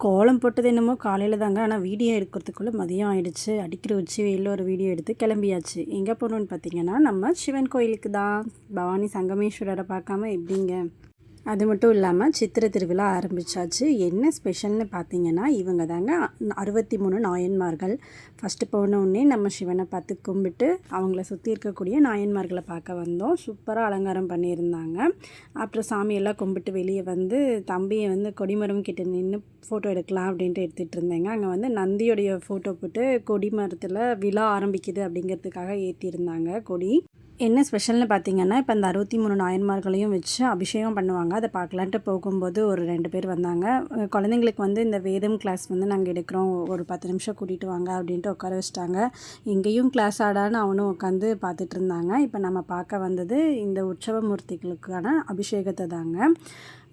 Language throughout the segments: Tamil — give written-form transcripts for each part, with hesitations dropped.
கோலம் போட்டது என்னமோ காலையில் தாங்க. ஆனால் வீடியோ எடுக்கிறதுக்குள்ளே மதியம் ஆயிடுச்சு. அடிக்கிற உச்சி வெயிலில் ஒரு வீடியோ எடுத்து கிளம்பியாச்சு. எங்கே போகணுன்னு பார்த்தீங்கன்னா, நம்ம சிவன் கோயிலுக்கு தான். பவானி சங்கமேஸ்வரரை பார்க்காம எப்படிங்க? அது மட்டும் இல்லாமல் சித்திரை திருவிழா ஆரம்பித்தாச்சு. என்ன ஸ்பெஷல்னு பார்த்தீங்கன்னா, இவங்க தாங்க 63 நாயன்மார்கள். ஃபஸ்ட்டு போனோடனே நம்ம சிவனை பார்த்து கும்பிட்டு அவங்கள சுற்றி இருக்கக்கூடிய நாயன்மார்களை பார்க்க வந்தோம். சூப்பராக அலங்காரம் பண்ணியிருந்தாங்க. அப்புறம் சாமியெல்லாம் கும்பிட்டு வெளியே வந்து தம்பியை வந்து கொடிமரம் கிட்ட நின்று ஃபோட்டோ எடுக்கலாம் அப்படின்ட்டு எடுத்துகிட்டு இருந்தேங்க. அங்கே வந்து நந்தியோடைய ஃபோட்டோ போட்டு கொடிமரத்தில் விழா ஆரம்பிக்குது அப்படிங்கிறதுக்காக ஏற்றியிருந்தாங்க கொடி. என்ன ஸ்பெஷல்னு பார்த்தீங்கன்னா, இப்போ அந்த 63 நாயன்மார்களையும் வச்சு அபிஷேகம் பண்ணுவாங்க. அதை பார்க்கலான்ட்டு போகும்போது ஒரு 2 பேர் வந்தாங்க. குழந்தைங்களுக்கு வந்து இந்த வேதம் கிளாஸ் வந்து நாங்கள் எடுக்கிறோம், ஒரு 10 நிமிஷம் கூட்டிகிட்டு வாங்க அப்படின்ட்டு உட்கார வச்சிட்டாங்க. இங்கேயும் கிளாஸ் ஆடான்னு அவனும் உட்காந்து பார்த்துட்டு இருந்தாங்க. இப்போ நம்ம பார்க்க வந்தது இந்த உற்சவ மூர்த்திகளுக்கான அபிஷேகத்தை தாங்க.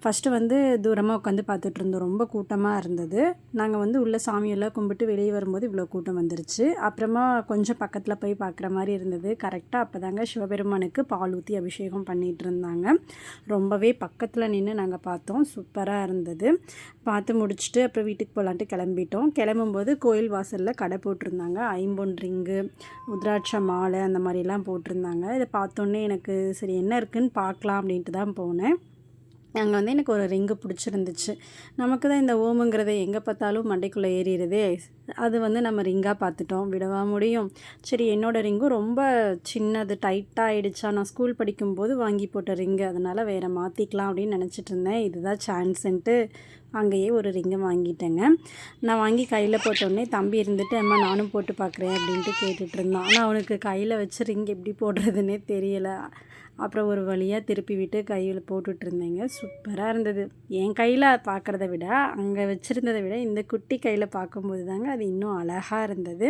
ஃபஸ்ட்டு வந்து தூரமாக உட்காந்து பார்த்துட்டு இருந்தோம். ரொம்ப கூட்டமாக இருந்தது. நாங்கள் வந்து உள்ளே சாமியெல்லாம் கும்பிட்டு வெளியே வரும்போது இவ்வளோ கூட்டம் வந்துருச்சு. அப்புறமா கொஞ்சம் பக்கத்தில் போய் பார்க்குற மாதிரி இருந்தது. கரெக்டாக அப்போ தாங்க சிவபெருமானுக்கு பால் ஊற்றி அபிஷேகம் பண்ணிகிட்டு இருந்தாங்க. ரொம்பவே பக்கத்தில் நின்று நாங்கள் பார்த்தோம். சூப்பராக இருந்தது. பார்த்து முடிச்சுட்டு அப்புறம் வீட்டுக்கு போகலான்ட்டு கிளம்பிட்டோம். கிளம்பும்போது கோயில் வாசலில் கடை போட்டிருந்தாங்க. ஐம்பொன் ரிங்கு, உத்ராட்ச மாலை அந்த மாதிரிலாம் போட்டிருந்தாங்க. இதை பார்த்தோன்னே எனக்கு சரி என்ன இருக்குதுன்னு பார்க்கலாம் அப்படின்ட்டு தான் போனேன். அங்கே வந்து எனக்கு ஒரு ரிங்கு பிடிச்சிருந்துச்சு. நமக்கு தான் இந்த ஓமுங்கிறத எங்கே பார்த்தாலும் மண்டைக்குள்ளே ஏறிடுதே. அது வந்து நம்ம ரிங்காக பார்த்துட்டோம், விடவா முடியும்? சரி, என்னோடய ரிங்கும் ரொம்ப சின்னது, டைட்டாக ஆகிடுச்சா. நான் ஸ்கூல் படிக்கும்போது வாங்கி போட்ட ரிங்கு, அதனால் வேறு மாற்றிக்கலாம் அப்படின்னு நினச்சிட்டு இருந்தேன். இதுதான் சான்ஸுன்ட்டு அங்கேயே ஒரு ரிங்கை வாங்கிட்டேங்க. நான் வாங்கி கையில் போட்டோடனே தம்பி இருந்துட்டு, அம்மா நானும் போட்டு பார்க்குறேன் அப்படின்ட்டு கேட்டுட்டு இருந்தான். ஆனால் அவனுக்கு கையில் வச்சு ரிங் எப்படி போடுறதுன்னே தெரியலை. அப்புறம் ஒரு வழியாக திருப்பி விட்டு கையில் போட்டுட்ருந்தேங்க. சூப்பராக இருந்தது. என் கையில் பார்க்குறத விட அங்கே வச்சுருந்ததை விட இந்த குட்டி கையில் பார்க்கும்போது தாங்க அது இன்னும் அழகாக இருந்தது.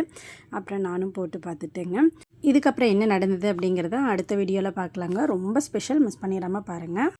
அப்புறம் நானும் போட்டு பார்த்துட்டேங்க. இதுக்கப்புறம் என்ன நடந்தது அப்படிங்கிறத அடுத்த வீடியோவில் பார்க்கலாங்க. ரொம்ப ஸ்பெஷல், மிஸ் பண்ணிடாமல் பாருங்கள்.